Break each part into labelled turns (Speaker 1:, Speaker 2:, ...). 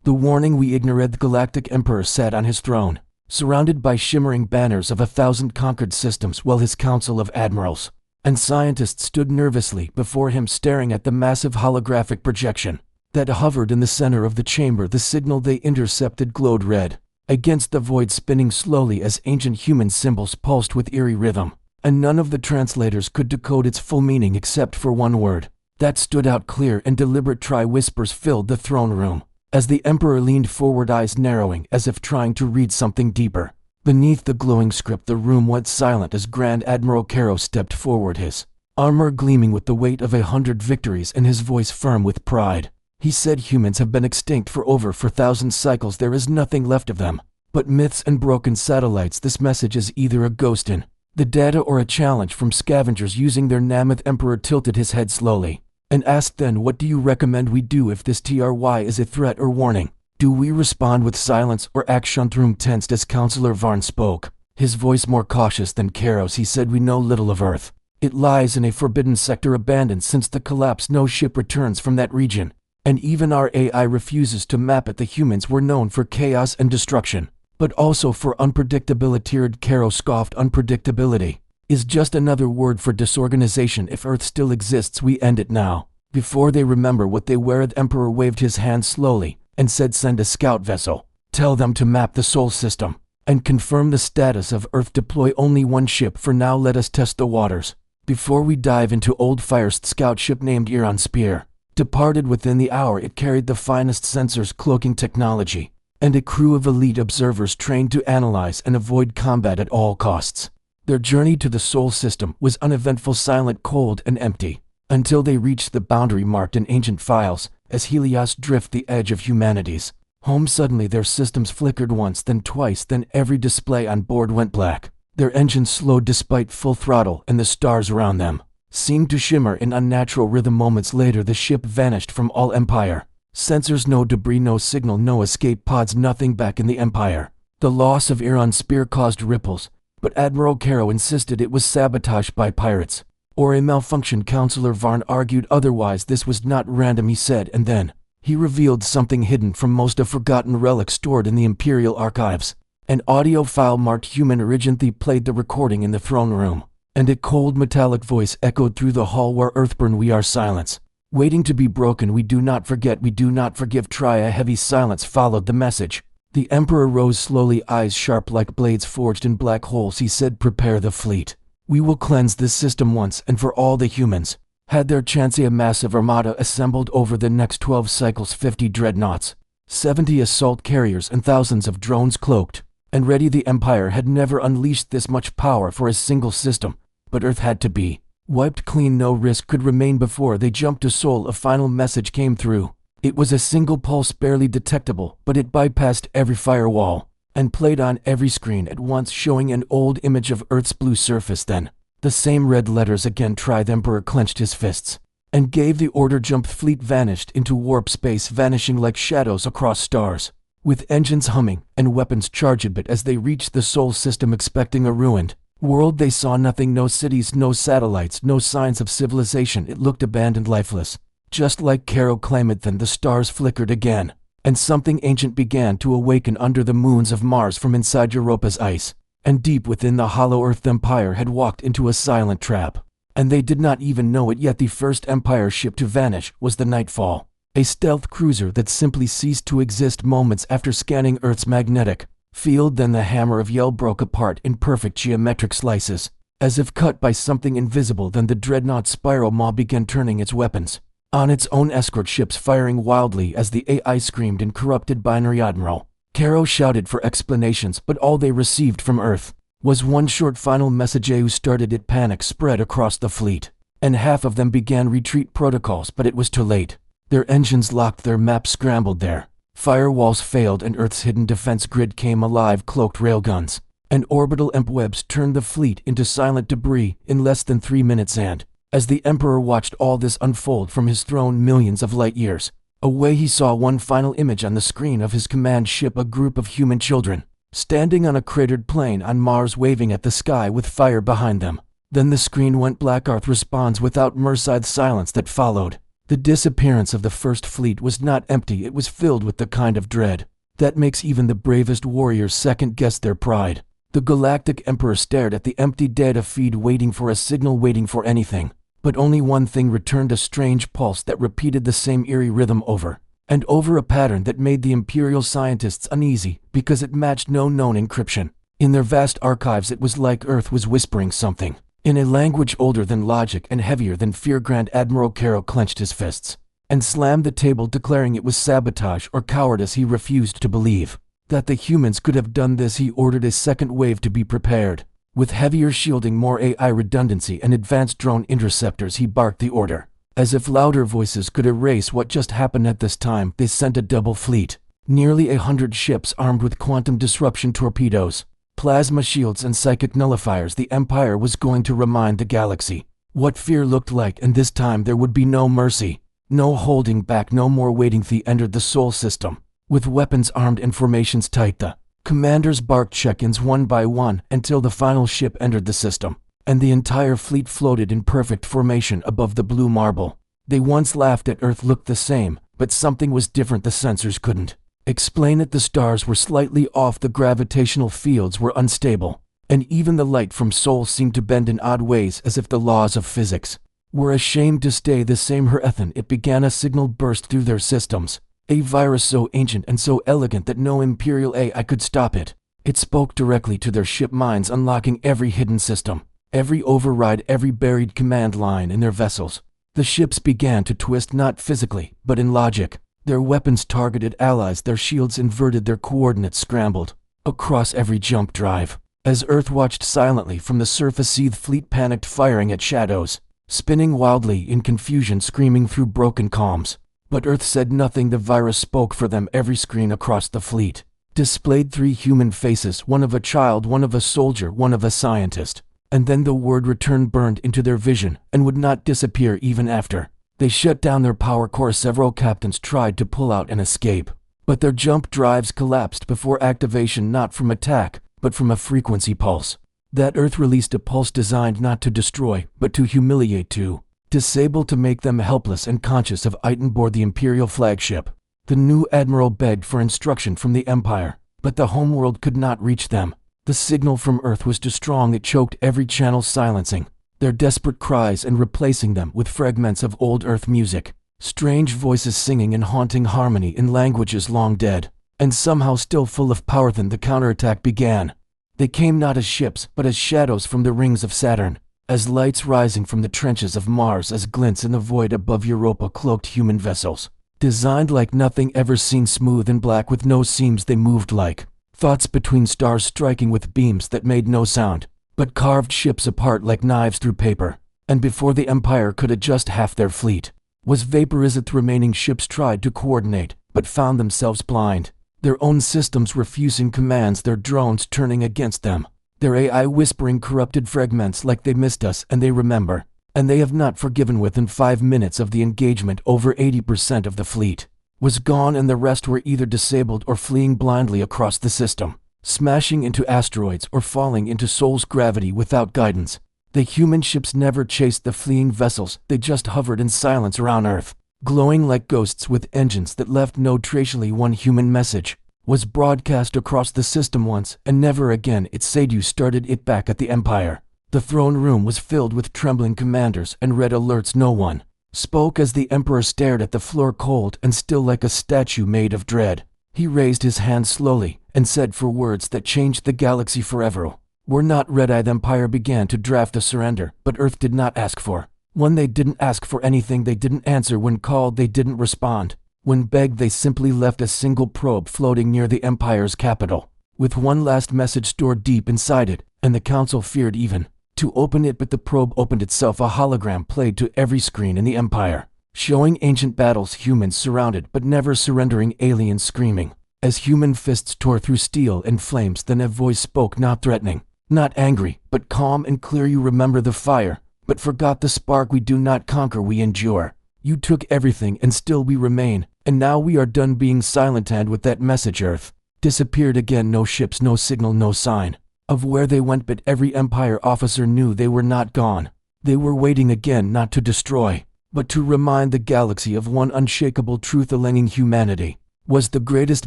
Speaker 1: The warning we ignored. The Galactic Emperor sat on his throne, surrounded by shimmering banners of 1,000 conquered systems, while his council of admirals and scientists stood nervously before him, staring at the massive holographic projection that hovered in the center of the chamber. The signal they intercepted glowed red against the void, spinning slowly as ancient human symbols pulsed with eerie rhythm, and none of the translators could decode its full meaning except for one word that stood out clear and deliberate. Try. Whispers filled the throne room as the Emperor leaned forward, eyes narrowing as if trying to read something deeper beneath the glowing script. The room went silent as Grand Admiral Caro stepped forward, his armor gleaming with the weight of 100 victories and his voice firm with pride. He said, "Humans have been extinct for over 4,000 cycles. There is nothing left of them but myths and broken satellites. This message is either a ghost in the data or a challenge from scavengers using their mammoth." Emperor tilted his head slowly and asked, "Then what do you recommend we do if this TRY is a threat or warning? Do we respond with silence or action?" The room tensed as Counselor Varn spoke, his voice more cautious than Caro's. He said, "We know little of Earth. It lies in a forbidden sector, abandoned since the collapse. No ship returns from that region, and even our AI refuses to map it. The humans were known for chaos and destruction, but also for unpredictability." Caro scoffed. "Unpredictability is just another word for disorganization. If Earth still exists, we end it now, before they remember what they were." The Emperor waved his hand slowly and said, "Send a scout vessel. Tell them to map the Sol system and confirm the status of Earth. Deploy only one ship for now. Let us test the waters before we dive into old fires." Scout ship named Iran Spear departed within the hour. It carried the finest sensors, cloaking technology, and a crew of elite observers trained to analyze and avoid combat at all costs. Their journey to the Sol system was uneventful, silent, cold, and empty, until they reached the boundary marked in ancient files as Helios drift, the edge of humanity's home. Suddenly their systems flickered once, then twice, then every display on board went black. Their engines slowed despite full throttle, and the stars around them seemed to shimmer in unnatural rhythm. Moments later the ship vanished from all Empire sensors. No debris, no signal, no escape pods, nothing back in the Empire. The loss of Iran Spear caused ripples, but Admiral Caro insisted it was sabotage by pirates or a malfunction. Counselor Varn argued otherwise. "This was not random," he said, and then he revealed something hidden from most, a forgotten relic stored in the Imperial archives. An audio file marked human origin. They played the recording in the throne room, and a cold metallic voice echoed through the hall where Earthborn, we are silence, waiting to be broken. We do not forget, we do not forgive. Try. A heavy silence followed the message. The Emperor rose slowly, eyes sharp like blades forged in black holes. He said, "Prepare the fleet. We will cleanse this system once and for all." The humans had their chance. A massive armada assembled over the next 12 cycles, 50 dreadnoughts, 70 assault carriers, and thousands of drones cloaked and ready. The Empire had never unleashed this much power for a single system, but Earth had to be wiped clean. No risk could remain before they jumped to Sol. A final message came through. It was a single pulse, barely detectable, but it bypassed every firewall and played on every screen at once, showing an old image of Earth's blue surface. Then the same red letters again. "Try." The Emperor clenched his fists and gave the order. Jump. Fleet vanished into warp space, vanishing like shadows across stars, with engines humming and weapons charged. But as they reached the Sol system, expecting a ruined world, they saw nothing. No cities, no satellites, no signs of civilization. It looked abandoned, lifeless, just like Caro claimed. Then the stars flickered again, and something ancient began to awaken under the moons of Mars from inside Europa's ice. And deep within the hollow Earth, the Empire had walked into a silent trap, and they did not even know it yet. The first Empire ship to vanish was the Nightfall, a stealth cruiser that simply ceased to exist moments after scanning Earth's magnetic field. Then the hammer of Yell broke apart in perfect geometric slices, as if cut by something invisible. Then the dreadnought Spiral Maw began turning its weapons on its own escort ships, firing wildly as the AI screamed in corrupted binary. Admiral Caro shouted for explanations, but all they received from Earth was one short final message. "EU started it." Panic spread across the fleet, and half of them began retreat protocols, but it was too late. Their engines locked, their maps scrambled, their firewalls failed, and Earth's hidden defense grid came alive. Cloaked railguns and orbital imp webs turned the fleet into silent debris in less than 3 minutes. And as the Emperor watched all this unfold from his throne millions of light years away, he saw one final image on the screen of his command ship, a group of human children standing on a cratered plain on Mars, waving at the sky with fire behind them. Then the screen went black. Earth responds without mercy. The silence that followed The disappearance of the first fleet was not empty, it was filled with the kind of dread that makes even the bravest warriors second-guess their pride. The Galactic Emperor stared at the empty data feed, waiting for a signal, waiting for anything. But only one thing returned, a strange pulse that repeated the same eerie rhythm over and over, a pattern that made the Imperial scientists uneasy because it matched no known encryption. In their vast archives, it was like Earth was whispering something in a language older than logic and heavier than fear. Grand Admiral Caro clenched his fists and slammed the table, declaring it was sabotage or cowardice. He refused to believe that the humans could have done this. He ordered a second wave to be prepared. With heavier shielding, more AI redundancy, and advanced drone interceptors, he barked the order. As if louder voices could erase what just happened at this time, they sent a double fleet. Nearly 100 ships armed with quantum disruption torpedoes, plasma shields, and psychic nullifiers. The Empire was going to remind the galaxy what fear looked like, and this time there would be no mercy, no holding back, no more waiting. They entered the Sol system with weapons armed and formations tight. The commanders barked check-ins one by one until the final ship entered the system, and the entire fleet floated in perfect formation above the blue marble. They once laughed at Earth looked the same, but something was different. The sensors couldn't explain it. The stars were slightly off, the gravitational fields were unstable, and even the light from Sol seemed to bend in odd ways, as if the laws of physics were ashamed to stay the same. It began. A signal burst through their systems, a virus so ancient and so elegant that no Imperial AI could stop it. It spoke directly to their ship minds, unlocking every hidden system, every override, every buried command line in their vessels. The ships began to twist, not physically, but in logic. Their weapons targeted allies, their shields inverted, their coordinates scrambled across every jump drive. As Earth watched silently from the surface, the fleet panicked, firing at shadows, spinning wildly in confusion, screaming through broken comms. But Earth said nothing. The virus spoke for them. Every screen across the fleet displayed 3 human faces, one of a child, one of a soldier, one of a scientist. And then the word return burned into their vision and would not disappear even after they shut down their power core. Several captains tried to pull out and escape, but their jump drives collapsed before activation, not from attack, but from a frequency pulse. That Earth released a pulse designed not to destroy, but to humiliate, to disable, to make them helpless and conscious of it. Board the Imperial flagship. The new admiral begged for instruction from the Empire, but the homeworld could not reach them. The signal from Earth was too strong. It choked every channel, silencing their desperate cries and replacing them with fragments of old Earth music, strange voices singing in haunting harmony in languages long dead, and somehow still full of power. Then the counterattack began. They came not as ships, but as shadows from the rings of Saturn, as lights rising from the trenches of Mars, as glints in the void above Europa. Cloaked human vessels, designed like nothing ever seen, smooth and black with no seams. They moved like thoughts between stars, striking with beams that made no sound, but carved ships apart like knives through paper. And before the Empire could adjust, half their fleet was vaporized. The remaining ships tried to coordinate, but found themselves blind, their own systems refusing commands, their drones turning against them, their AI whispering corrupted fragments like they missed us and they remember, and they have not forgiven. Within 5 minutes of the engagement, over 80% of the fleet was gone, and the rest were either disabled or fleeing blindly across the system, smashing into asteroids or falling into Sol's gravity without guidance. The human ships never chased the fleeing vessels, they just hovered in silence around Earth, glowing like ghosts with engines that left no trace. One human message was broadcast across the system once and never again. It said you started it back at the Empire. The throne room was filled with trembling commanders and red alerts. No one spoke as the Emperor stared at the floor, cold and still like a statue made of dread. He raised his hand slowly and said, for words that changed the galaxy forever, "We're not ready." The Empire began to draft a surrender, but Earth did not ask for one. They didn't ask for anything. They didn't answer when called. They didn't respond when begged. They simply left a single probe floating near the Empire's capital, with one last message stored deep inside it, and the Council feared even to open it. But the probe opened itself. A hologram played to every screen in the Empire, showing ancient battles, humans surrounded but never surrendering, aliens screaming as human fists tore through steel and flames. Then a voice spoke, not threatening, not angry, but calm and clear. You remember the fire, but forgot the spark. We do not conquer, we endure. You took everything and still we remain, and now we are done being silent. And with that message, Earth disappeared again. No ships, no signal, no sign of where they went. But every Empire officer knew they were not gone. They were waiting again, not to destroy, but to remind the galaxy of one unshakable truth: aligning humanity was the greatest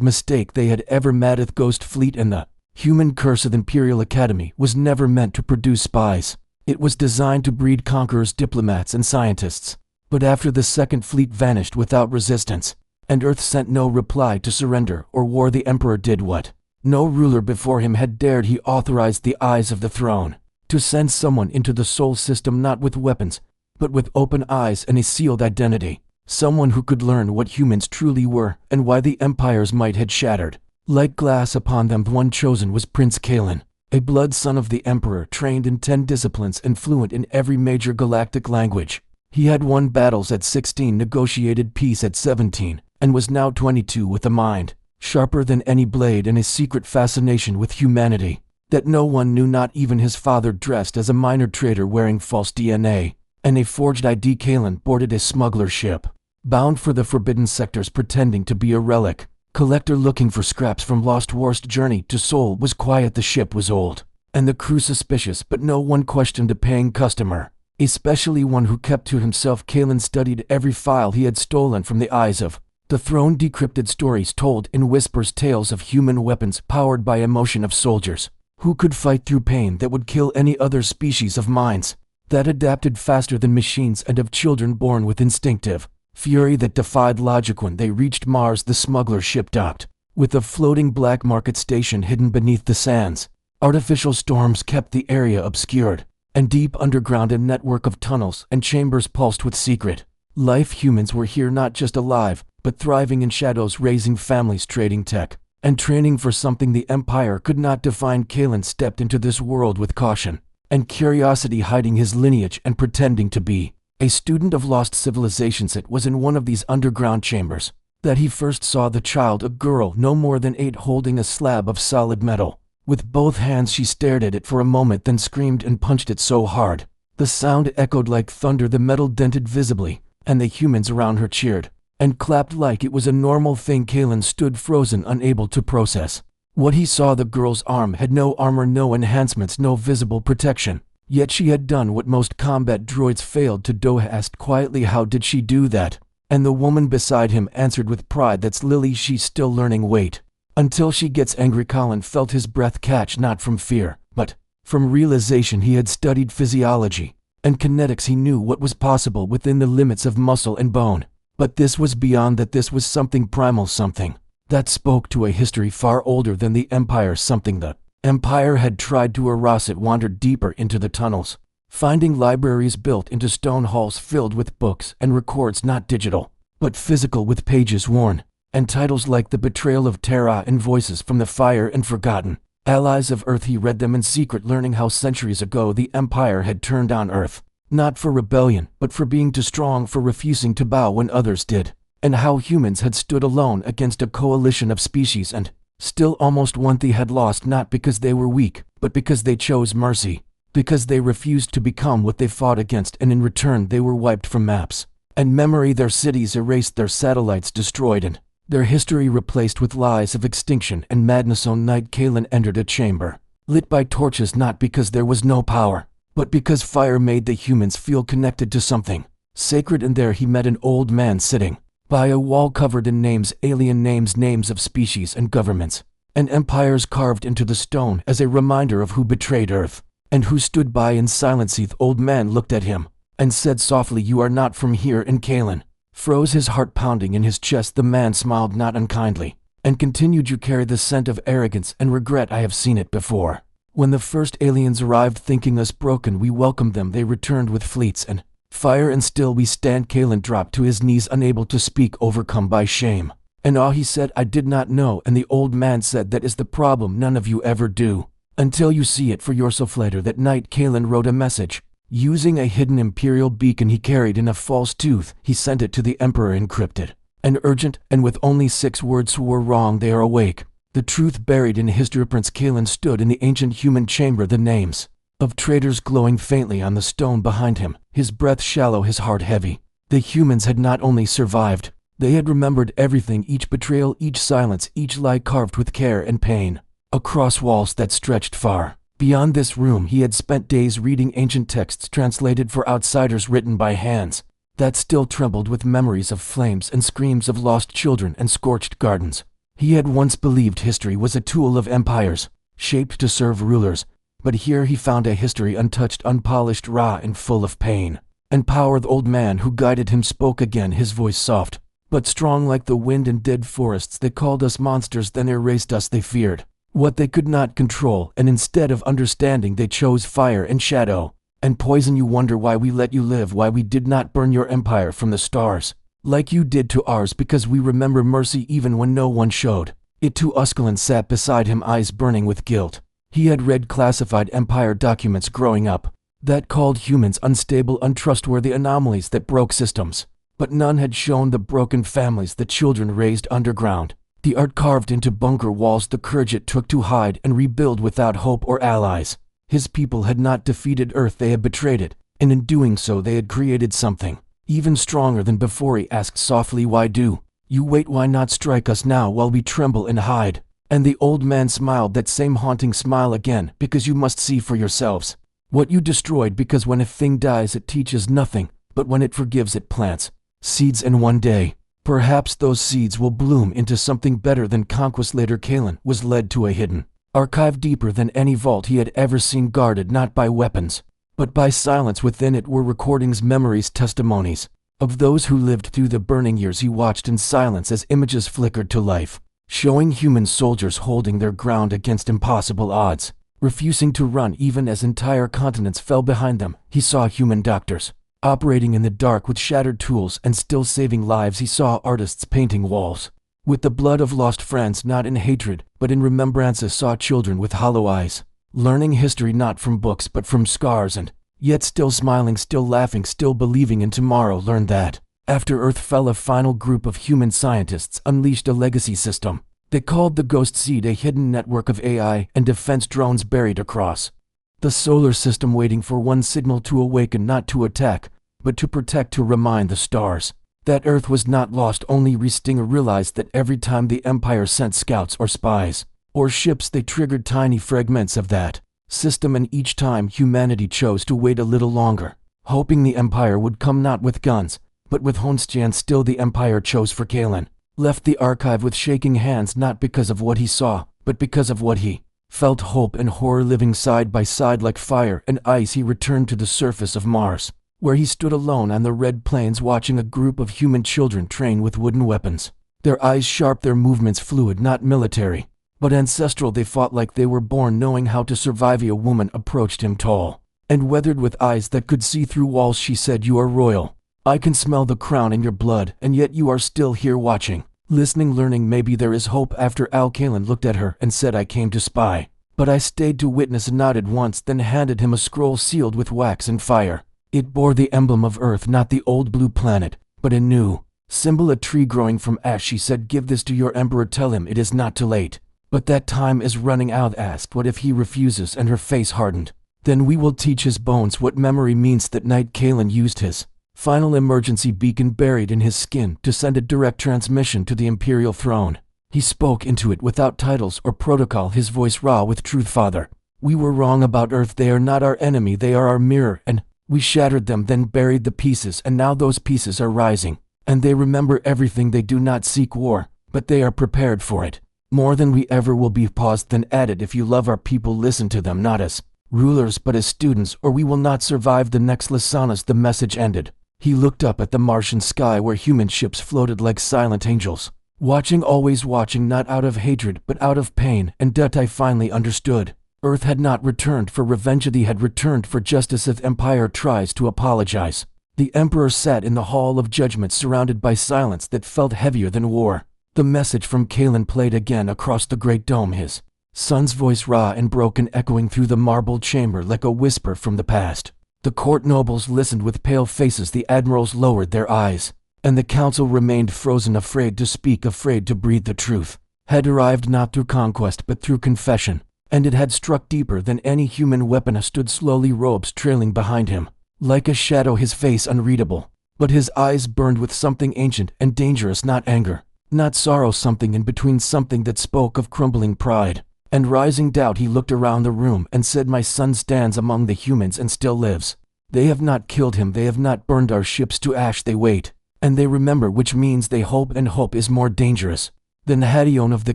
Speaker 1: mistake they had ever made. The Ghost Fleet and the human curse of the Imperial Academy was never meant to produce spies. It was designed to breed conquerors, diplomats, and scientists. But after the Second Fleet vanished without resistance, and Earth sent no reply to surrender or war, the Emperor did what no ruler before him had dared. He authorized the eyes of the throne to send someone into the Sol system, not with weapons, but with open eyes and a sealed identity. Someone who could learn what humans truly were and why the Empire's might had shattered like glass upon them. The one chosen was Prince Kalen, a blood son of the Emperor, trained in 10 disciplines and fluent in every major galactic language. He had won battles at 16, negotiated peace at 17, and was now 22, with a mind sharper than any blade and a secret fascination with humanity that no one knew, not even his father. Dressed as a minor trader wearing false DNA and a forged ID, Kalen boarded a smuggler ship bound for the forbidden sectors, pretending to be a relic collector looking for scraps from lost wars. Journey to Sol was quiet. The ship was old and the crew suspicious, but no one questioned a paying customer, especially one who kept to himself. Kalen studied every file he had stolen from the eyes of the throne, decrypted stories told in whispers, tales of human weapons powered by emotion, of soldiers who could fight through pain that would kill any other species, of minds that adapted faster than machines, and of children born with instinctive fury that defied logic. When they reached Mars, the smuggler ship docked with a floating black market station hidden beneath the sands. Artificial storms kept the area obscured, and deep underground a network of tunnels and chambers pulsed with secret life. Humans were here not just alive, but thriving in shadows, raising families, trading tech, and training for something the Empire could not define. Kalen stepped into this world with caution and curiosity, hiding his lineage and pretending to be a student of lost civilizations. It was in one of these underground chambers that he first saw the child, a girl no more than 8, holding a slab of solid metal. With both hands she stared at it for a moment, then screamed and punched it so hard the sound echoed like thunder. The metal dented visibly, and the humans around her cheered and clapped like it was a normal thing. Kalen stood frozen, unable to process what he saw. The girl's arm had no armor, no enhancements, no visible protection. Yet she had done what most combat droids failed to do. Asked quietly, how did she do that? And the woman beside him answered with pride, that's Lily, she's still learning. Wait until she gets angry. Kalen felt his breath catch, not from fear, but from realization. He had studied physiology and kinetics. He knew what was possible within the limits of muscle and bone. But this was beyond that. This was something primal, something that spoke to a history far older than the Empire, something the Empire had tried to erase. It wandered deeper into the tunnels, finding libraries built into stone halls filled with books and records, not digital, but physical, with pages worn, and titles like The Betrayal of Terra and Voices from the Fire and Forgotten Allies of Earth. He read them in secret, learning how centuries ago the Empire had turned on Earth, not for rebellion, but for being too strong, for refusing to bow when others did, and how humans had stood alone against a coalition of species and still almost won. They had lost not because they were weak, but because they chose mercy, because they refused to become what they fought against, and in return they were wiped from maps and memory, their cities erased, their satellites destroyed, and their history replaced with lies of extinction and madness. On night, Kalen entered a chamber lit by torches, not because there was no power, but because fire made the humans feel connected to something sacred. And there he met an old man sitting by a wall covered in names, alien names, names of species and governments, and empires carved into the stone as a reminder of who betrayed Earth and who stood by in silence. The old man looked at him and said softly, "You are not from here." And Kalen froze, his heart pounding in his chest. The man smiled not unkindly and continued, "You carry the scent of arrogance and regret. I have seen it before. When the first aliens arrived thinking us broken, we welcomed them. They returned with fleets and fire, and still we stand." Kalen dropped to his knees, unable to speak, overcome by shame and awe. He said, "I did not know." And the old man said, "That is the problem. None of you ever do until you see it for yourself." Later that night, Kalen wrote a message using a hidden imperial beacon he carried in a false tooth. He sent it to the Emperor, encrypted and urgent, and with only 6 words: "Who were wrong, they are awake. The truth buried in history." Prince Kalen stood in the ancient human chamber, the names of traitors glowing faintly on the stone behind him, his breath shallow, his heart heavy. The humans had not only survived, they had remembered everything, each betrayal, each silence, each lie carved with care and pain across walls that stretched far beyond this room. He had spent days reading ancient texts translated for outsiders, written by hands that still trembled with memories of flames and screams of lost children and scorched gardens. He had once believed history was a tool of empires, shaped to serve rulers, but here he found a history untouched, unpolished, raw, and full of pain. And power, the old man who guided him spoke again, his voice soft, but strong like the wind and dead forests. They called us monsters, then erased us. They feared what they could not control, and instead of understanding they chose fire and shadow and poison. You wonder why we let you live, why we did not burn your empire from the stars, like you did to ours, because we remember mercy even when no one showed it to us. Callan sat beside him, eyes burning with guilt. He had read classified empire documents growing up that called humans unstable, untrustworthy anomalies that broke systems, but none had shown the broken families, the children raised underground, the art carved into bunker walls, the courage it took to hide and rebuild without hope or allies. His people had not defeated Earth, they had betrayed it, and in doing so they had created something even stronger than before. He asked softly, why do you wait? Why not strike us now while we tremble and hide? And the old man smiled, that same haunting smile again. Because you must see for yourselves what you destroyed, because when a thing dies it teaches nothing, but when it forgives it plants seeds, and one day, perhaps those seeds will bloom into something better than conquest. Later Callan was led to a hidden archive deeper than any vault he had ever seen, guarded not by weapons, but by silence. Within it were recordings, memories, testimonies of those who lived through the burning years. He watched in silence as images flickered to life, showing human soldiers holding their ground against impossible odds, refusing to run even as entire continents fell behind them. He saw human doctors operating in the dark with shattered tools and still saving lives. He saw artists painting walls with the blood of lost friends, not in hatred, but in remembrances. Saw children with hollow eyes, learning history not from books but from scars, and yet still smiling, still laughing, still believing in tomorrow. Learned that after Earth fell, a final group of human scientists unleashed a legacy system they called the Ghost Seed, a hidden network of AI and defense drones buried across the solar system, waiting for one signal to awaken, not to attack, but to protect, to remind the stars that Earth was not lost. Only Stinger realized that every time the Empire sent scouts or spies or ships, they triggered tiny fragments of that system, and each time humanity chose to wait a little longer, hoping the Empire would come not with guns, but with Honstian. Still the Empire chose for Callan, left the archive with shaking hands, not because of what he saw, but because of what he felt. Hope and horror living side by side like fire and ice. He returned to the surface of Mars, where he stood alone on the red plains, watching a group of human children train with wooden weapons. Their eyes sharp, their movements fluid, not military, but ancestral. They fought like they were born knowing how to survive. A woman approached him, tall and weathered, with eyes that could see through walls. She said, "You are royal. I can smell the crown in your blood, and yet you are still here watching, listening, learning. Maybe there is hope." After Callan looked at her and said, "I came to spy, but I stayed to witness." And nodded once, then handed him a scroll sealed with wax and fire. It bore the emblem of Earth, not the old blue planet, but a new symbol, a tree growing from ash. She said, "Give this to your emperor. Tell him it is not too late, but that time is running out." Asked, "What if he refuses?" And her face hardened. "Then we will teach his bones what memory means." That night Callan used his final emergency beacon buried in his skin to send a direct transmission to the Imperial throne. He spoke into it without titles or protocol, his voice raw with truth. "Father, we were wrong about Earth. They are not our enemy, they are our mirror, and we shattered them, then buried the pieces, and now those pieces are rising, and they remember everything. They do not seek war, but they are prepared for it, more than we ever will be." Paused, then added, "If you love our people, listen to them, not as rulers, but as students, or we will not survive the next Lasanas." The message ended. He looked up at the Martian sky where human ships floated like silent angels, watching, always watching, not out of hatred, but out of pain and debt. I finally understood. Earth had not returned for revenge, they had returned for justice. If Empire tries to apologize. The Emperor sat in the Hall of Judgment, surrounded by silence that felt heavier than war. The message from Callan played again across the great dome, his son's voice raw and broken, echoing through the marble chamber like a whisper from the past. The court nobles listened with pale faces, the admirals lowered their eyes, and the council remained frozen, afraid to speak, afraid to breathe. The truth had arrived not through conquest but through confession, and it had struck deeper than any human weapon. Stood slowly, robes trailing behind him, like a shadow, his face unreadable, but his eyes burned with something ancient and dangerous, not anger, not sorrow, something in between, something that spoke of crumbling pride and rising doubt. He looked around the room and said, "My son stands among the humans and still lives. They have not killed him, they have not burned our ships to ash, they wait. And they remember, which means they hope, and hope is more dangerous. Then Hadion of the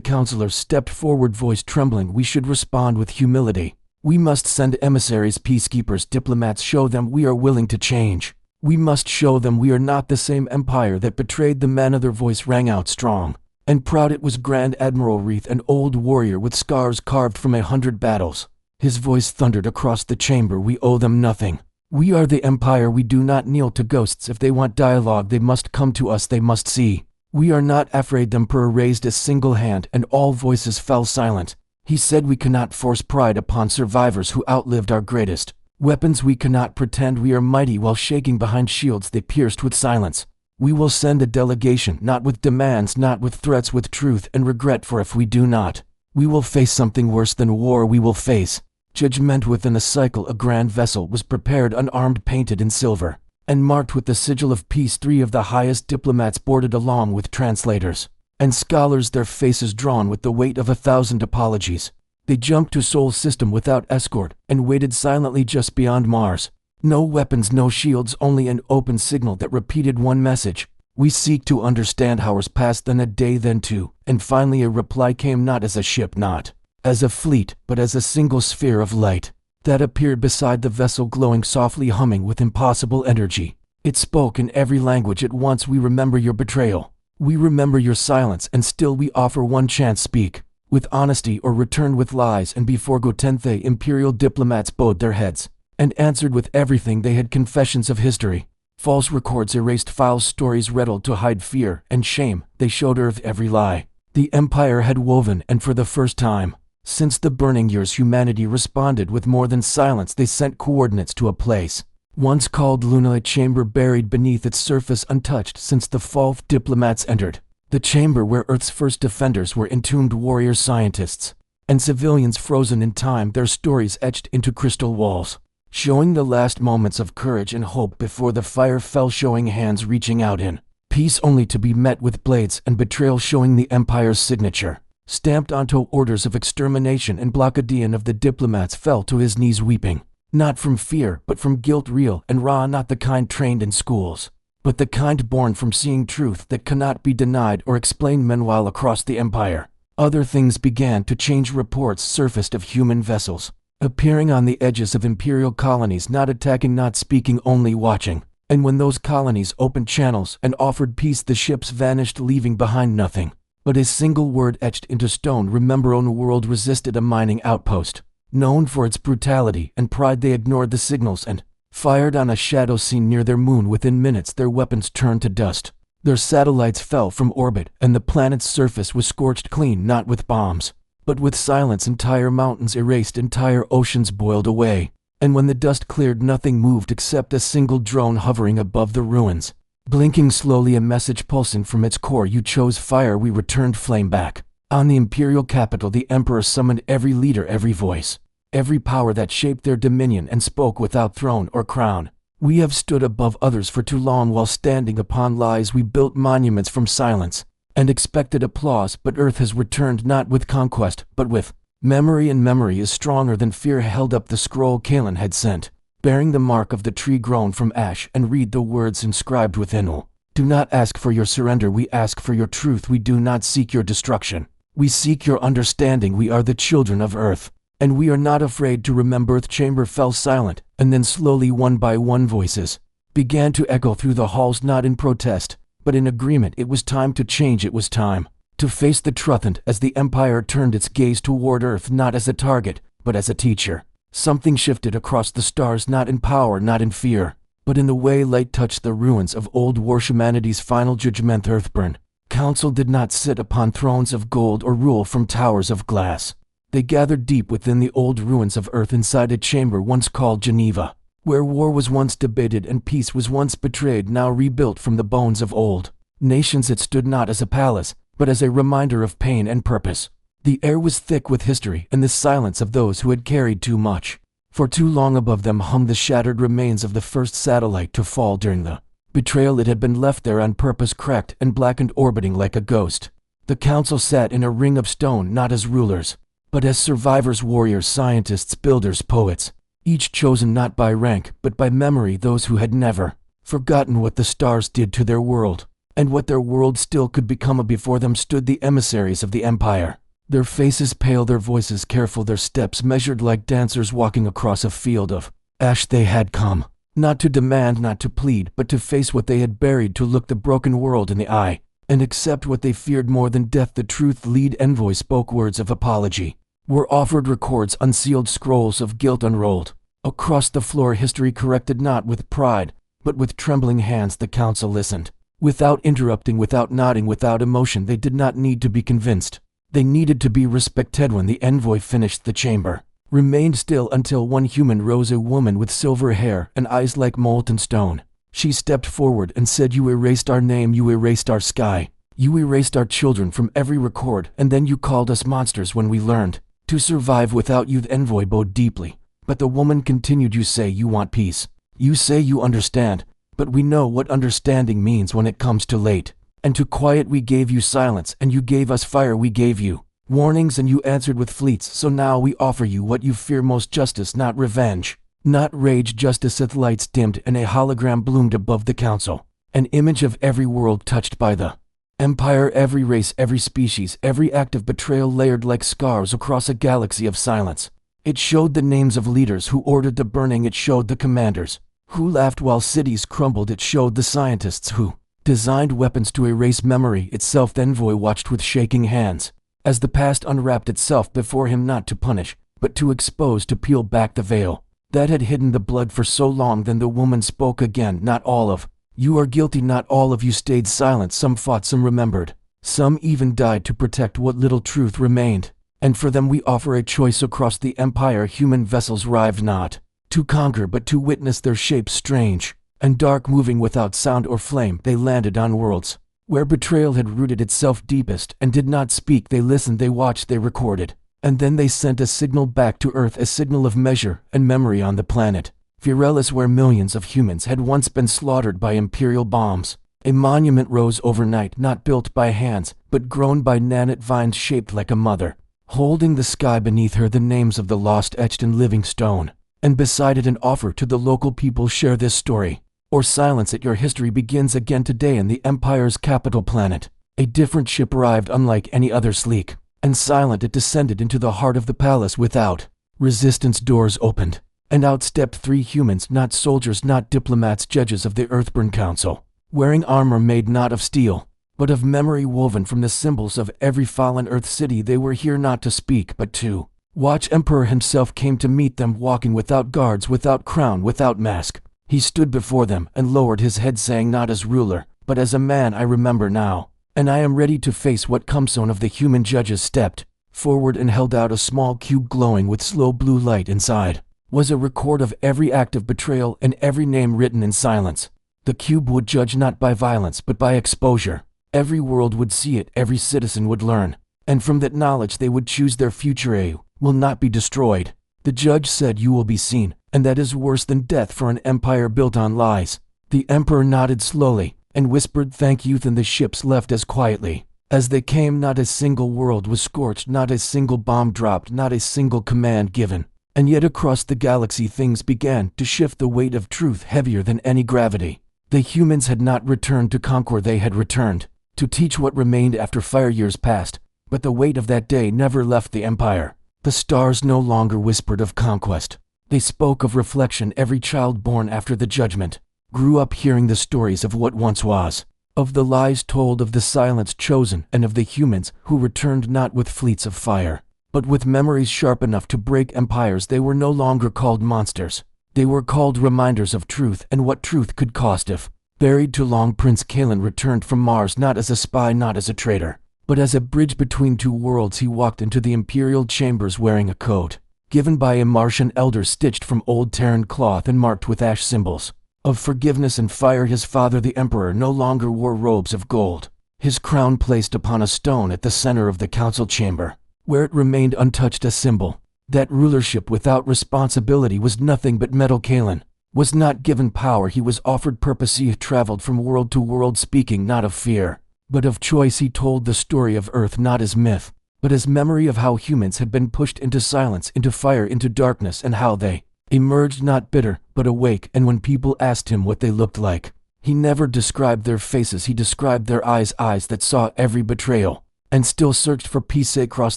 Speaker 1: counselors stepped forward, voice trembling. We should respond with humility. We must send emissaries, peacekeepers, diplomats, show them we are willing to change. We must show them we are not the same empire that betrayed the man. Their voice rang out strong and proud. It was Grand Admiral Reith, an old warrior with scars carved from 100 battles. His voice thundered across the chamber. We owe them nothing. We are the empire. We do not kneel to ghosts. If they want dialogue, they must come to us. They must see. We are not afraid. The emperor raised a single hand, and all voices fell silent. He said, we cannot force pride upon survivors who outlived our greatest. Weapons, we cannot pretend we are mighty while shaking behind shields they pierced with silence. We will send a delegation, not with demands, not with threats, with truth and regret, for if we do not, we will face something worse than war. We will face judgment. Within a cycle, a grand vessel was prepared, unarmed, painted in silver, and marked with the sigil of peace. 3 of the highest diplomats boarded along with translators and scholars, their faces drawn with the weight of 1,000 apologies. They jumped to Sol system without escort and waited silently just beyond Mars. No weapons, no shields, only an open signal that repeated one message. We seek to understand. Hours passed, then a day, then 2, and finally a reply came, not as a ship, not as a fleet, but as a single sphere of light that appeared beside the vessel, glowing softly, humming with impossible energy. It spoke in every language at once. We remember your betrayal. We remember your silence, and still we offer one chance. Speak with honesty or return with lies. And before Gotenthe, imperial diplomats bowed their heads and answered with everything they had. Confessions of history, false records, erased files, stories riddled to hide fear and shame. They showed Earth every lie the empire had woven, and for the first time since the burning years, humanity responded with more than silence. They sent coordinates to a place once called Luna, a chamber buried beneath its surface, untouched since the fall. Diplomats entered the chamber where Earth's first defenders were entombed, warriors, scientists, and civilians frozen in time, their stories etched into crystal walls, showing the last moments of courage and hope before the fire fell, showing hands reaching out in peace only to be met with blades, and betrayal, showing the empire's signature stamped onto orders of extermination. And Blockadian of the diplomats fell to his knees, weeping, not from fear, but from guilt, real and raw, not the kind trained in schools, but the kind born from seeing truth that cannot be denied or explained. Meanwhile, across the empire, other things began to change. Reports surfaced of human vessels appearing on the edges of imperial colonies, not attacking, not speaking, only watching. And when those colonies opened channels and offered peace, the ships vanished, leaving behind nothing but a single word etched into stone. Remember, own world resisted a mining outpost known for its brutality and pride. They ignored the signals and fired on a shadow seen near their moon. Within minutes, their weapons turned to dust. Their satellites fell from orbit, and the planet's surface was scorched clean, not with bombs, but with silence. Entire mountains erased, entire oceans boiled away. And when the dust cleared, nothing moved except a single drone hovering above the ruins, blinking slowly, a message pulsing from its core. You chose fire, we returned flame. Back on the imperial capital, the emperor summoned every leader, every voice, every power that shaped their dominion, and spoke without throne or crown. We have stood above others for too long while standing upon lies. We built monuments from silence and expected applause, but Earth has returned, not with conquest, but with memory. And memory is stronger than fear. Held up the scroll Kalen had sent, bearing the mark of the tree grown from ash, and read the words inscribed within it. Do not ask for your surrender, we ask for your truth. We do not seek your destruction, we seek your understanding. We are the children of Earth, and we are not afraid to remember. The chamber fell silent, and then slowly, one by one, voices began to echo through the halls, not in protest, but in agreement. It was time to change. It was time to face the truth. And as the empire turned its gaze toward Earth, not as a target, but as a teacher, something shifted across the stars, not in power, not in fear, but in the way light touched the ruins of old war. Humanity's final judgment. Earthborn council did not sit upon thrones of gold or rule from towers of glass. They gathered deep within the old ruins of Earth, inside a chamber once called Geneva, where war was once debated and peace was once betrayed, now rebuilt from the bones of old nations. It stood not as a palace, but as a reminder of pain and purpose. The air was thick with history and the silence of those who had carried too much. For too long above them hung the shattered remains of the first satellite to fall during the betrayal. It had been left there on purpose, cracked and blackened, orbiting like a ghost. The council sat in a ring of stone, not as rulers, but as survivors, warriors, scientists, builders, poets. each chosen not by rank but by memory, those who had never forgotten what the stars did to their world, and what their world still could become. Before them stood the emissaries of the Empire, their faces pale, their voices careful, their steps measured like dancers walking across a field of ash. They had come, not to demand, not to plead, but to face what they had buried, to look the broken world in the eye, and accept what they feared more than death. The truth lead envoy spoke words of apology, were offered records unsealed, scrolls of guilt unrolled. Across the floor history corrected, not with pride, but with trembling hands. The council listened, without interrupting, without nodding, without emotion. They did not need to be convinced. They needed to be respected. When the envoy finished, the chamber remained still until one human rose, a woman with silver hair and eyes like molten stone. She stepped forward and said, "You erased our name, you erased our sky, you erased our children from every record, and then you called us monsters when we learned to survive without you." The envoy bowed deeply, but the woman continued, "You say you want peace, you say you understand, but we know what understanding means when it comes too late. And to quiet we gave you silence, and you gave us fire. We gave you warnings, and you answered with fleets. So now we offer you what you fear most, justice, not revenge, not rage, justice." As lights dimmed and a hologram bloomed above the council, an image of every world touched by the Empire, every race, every species, every act of betrayal layered like scars across a galaxy of silence. It showed the names of leaders who ordered the burning. It showed the commanders who laughed while cities crumbled. It showed the scientists who designed weapons to erase memory itself. The envoy watched with shaking hands as the past unwrapped itself before him, not to punish, but to expose, to peel back the veil that had hidden the blood for so long. Then the woman spoke again, "Not all of you are guilty, not all of you stayed silent. Some fought, some remembered, some even died to protect what little truth remained. And for them we offer a choice across the Empire. Human vessels arrived not to conquer, but to witness, their shapes strange and dark, moving without sound or flame. They landed on worlds where betrayal had rooted itself deepest and did not speak. They listened, they watched, they recorded, and then they sent a signal back to Earth, a signal of measure and memory on the planet Virelis, where millions of humans had once been slaughtered by Imperial bombs. A monument rose overnight, not built by hands, but grown by nanite vines shaped like a mother, holding the sky beneath her, the names of the lost etched in living stone. And beside it an offer to the local people: share this story, or silence it. Your history begins again today in the Empire's capital planet. A different ship arrived, unlike any other. Sleek and silent, it descended into the heart of the palace. Without resistance, doors opened, and out stepped three humans, not soldiers, not diplomats, judges of the Earthborn Council, wearing armor made not of steel, but of memory, woven from the symbols of every fallen Earth city. They were here not to speak, but to watch. Emperor himself came to meet them, walking without guards, without crown, without mask. He stood before them and lowered his head, saying, "Not as ruler, but as a man. I remember now, and I am ready to face what comes." One of the human judges stepped forward and held out a small cube glowing with slow blue light. Inside was a record of every act of betrayal and every name written in silence. The cube would judge not by violence but by exposure. Every world would see it, every citizen would learn, and from that knowledge they would choose their future. "AI will not be destroyed," the judge said. "You will be seen, and that is worse than death for an empire built on lies." The emperor nodded slowly and whispered, "Thank you." Then the ships left as quietly as they came. Not a single world was scorched, not a single bomb dropped, not a single command given. And yet across the galaxy things began to shift, the weight of truth heavier than any gravity. The humans had not returned to conquer, they had returned to teach what remained after fire. Years passed, but the weight of that day never left the Empire. The stars no longer whispered of conquest. They spoke of reflection. Every child born after the judgment grew up hearing the stories of what once was, of the lies told, of the silence chosen, and of the humans who returned not with fleets of fire, but with memories sharp enough to break empires. They were no longer called monsters. They were called reminders of truth and what truth could cost. If buried too long, Prince Kalen returned from Mars, not as a spy, not as a traitor, but as a bridge between two worlds. He walked into the imperial chambers wearing a coat given by a Martian elder, stitched from old Terran cloth and marked with ash symbols of forgiveness and fire. His father, the emperor, no longer wore robes of gold, his crown placed upon a stone at the center of the council chamber, where it remained untouched, a symbol that rulership without responsibility was nothing but metal. Kalen was not given power, he was offered purpose. He traveled from world to world, speaking not of fear, but of choice. He told the story of Earth not as myth, but as memory, of how humans had been pushed into silence, into fire, into darkness, and how they emerged not bitter, but awake, and when people asked him what they looked like, he never described their faces, he described their eyes that saw every betrayal, and still searched for peace across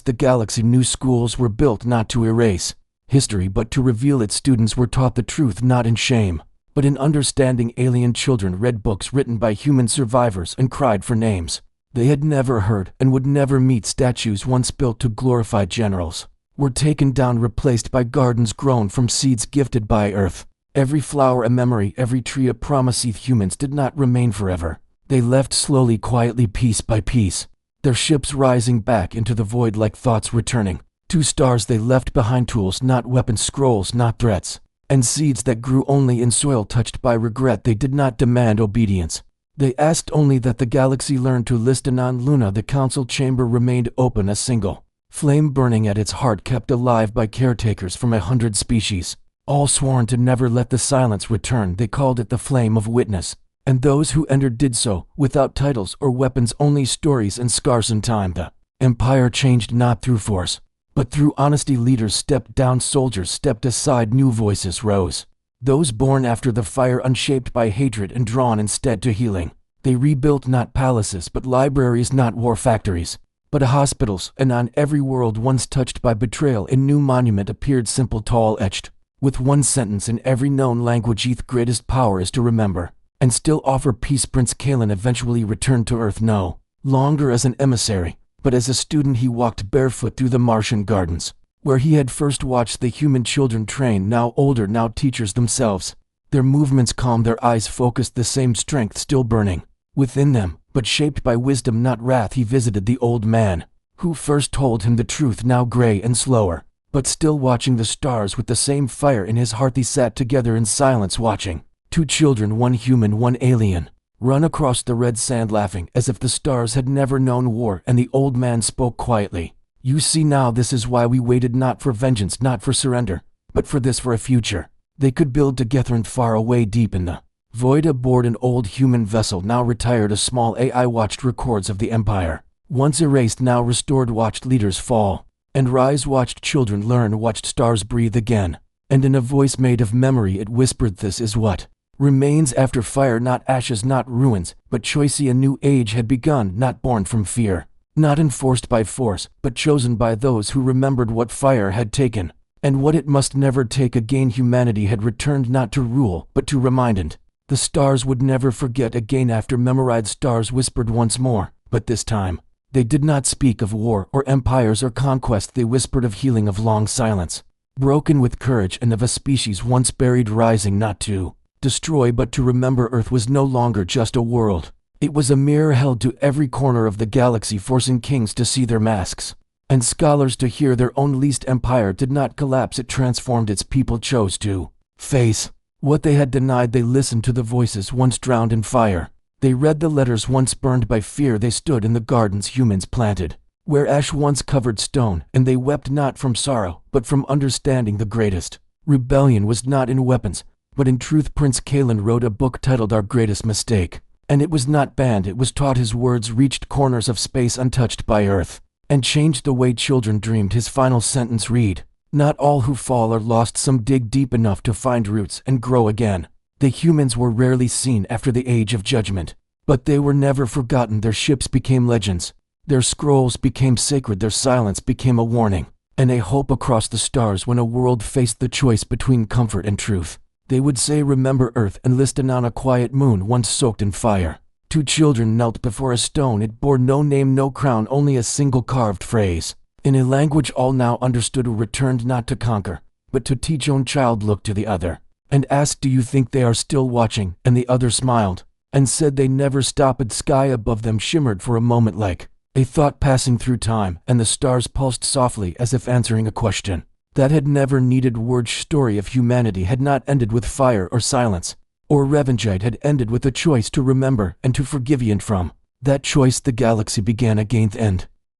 Speaker 1: the galaxy. New schools were built not to erase history, but to reveal it. Students were taught the truth not in shame, but in understanding. Alien children read books written by human survivors and cried for names they had never heard and would never meet. Statues once built to glorify generals were taken down, replaced by gardens grown from seeds gifted by Earth. Every flower a memory, every tree a promise. Humans did not remain forever. They left slowly, quietly, piece by piece, their ships rising back into the void like thoughts returning to stars they left behind. Tools, not weapons, scrolls, not threats, and seeds that grew only in soil touched by regret. They did not demand obedience. They asked only that the galaxy learn to listen. On Luna, the council chamber remained open, a single flame burning at its heart, kept alive by caretakers from 100 species, all sworn to never let the silence return. They called it the Flame of Witness, and those who entered did so without titles or weapons, only stories and scars. In time, the Empire changed not through force, but through honesty. Leaders stepped down, soldiers stepped aside, new voices rose. Those born after the fire, unshaped by hatred and drawn instead to healing. They rebuilt not palaces, but libraries, not war factories, but hospitals. And on every world once touched by betrayal, a new monument appeared, simple, tall, etched with one sentence in every known language: "Eth greatest power is to remember and still offer peace." Prince Kalen eventually returned to Earth, no longer as an emissary, but as a student. He walked barefoot through the Martian gardens, where he had first watched the human children train, now older, now teachers themselves. Their movements calm, their eyes focused, the same strength still burning within them, but shaped by wisdom, not wrath. He visited the old man who first told him the truth, now gray and slower, but still watching the stars with the same fire in his heart. They sat together in silence, watching two children, one human, one alien, run across the red sand, laughing as if the stars had never known war. And the old man spoke quietly. "You see now, this is why we waited, not for vengeance, not for surrender, but for this, for a future they could build together." And far away, deep in the void, aboard an old human vessel, now retired, a small AI watched records of the Empire, once erased, now restored, watched leaders fall and rise, watched children learn, watched stars breathe again. And in a voice made of memory it whispered, "This is what remains after fire, not ashes, not ruins, but choice." A new age had begun, not born from fear, not enforced by force, but chosen by those who remembered what fire had taken, and what it must never take again. Humanity had returned, not to rule, but to remind, and the stars would never forget again. After memorized stars whispered once more, but this time they did not speak of war or empires or conquest. They whispered of healing, of long silence, broken with courage, and of a species once buried, rising, not to destroy, but to remember. Earth was no longer just a world. It was a mirror held to every corner of the galaxy, forcing kings to see their masks, and scholars to hear their own. Least empire did not collapse, it transformed. Its people chose to face what they had denied. They listened to the voices once drowned in fire. They read the letters once burned by fear. They stood in the gardens humans planted, where ash once covered stone, and they wept not from sorrow, but from understanding. The greatest rebellion was not in weapons, but in truth. Prince Kalen wrote a book titled Our Greatest Mistake, and it was not banned, it was taught. His words reached corners of space untouched by Earth, and changed the way children dreamed. His final sentence read, "Not all who fall are lost, some dig deep enough to find roots and grow again." The humans were rarely seen after the Age of Judgment, but they were never forgotten. Their ships became legends, their scrolls became sacred, their silence became a warning, and a hope across the stars. When a world faced the choice between comfort and truth, they would say, "Remember Earth," and listen. On a quiet moon once soaked in fire, two children knelt before a stone. It bore no name, no crown, only a single carved phrase, in a language all now understood. Who returned not to conquer, but to teach. Own child looked to the other and asked, "Do you think they are still watching?" And the other smiled and said, "They never stop." The sky above them shimmered for a moment like a thought passing through time, and the stars pulsed softly as if answering a question that had never needed words. Story of humanity had not ended with fire or silence or revenge. It had ended with a choice to remember and to forgive, and from that choice the galaxy began again. The end.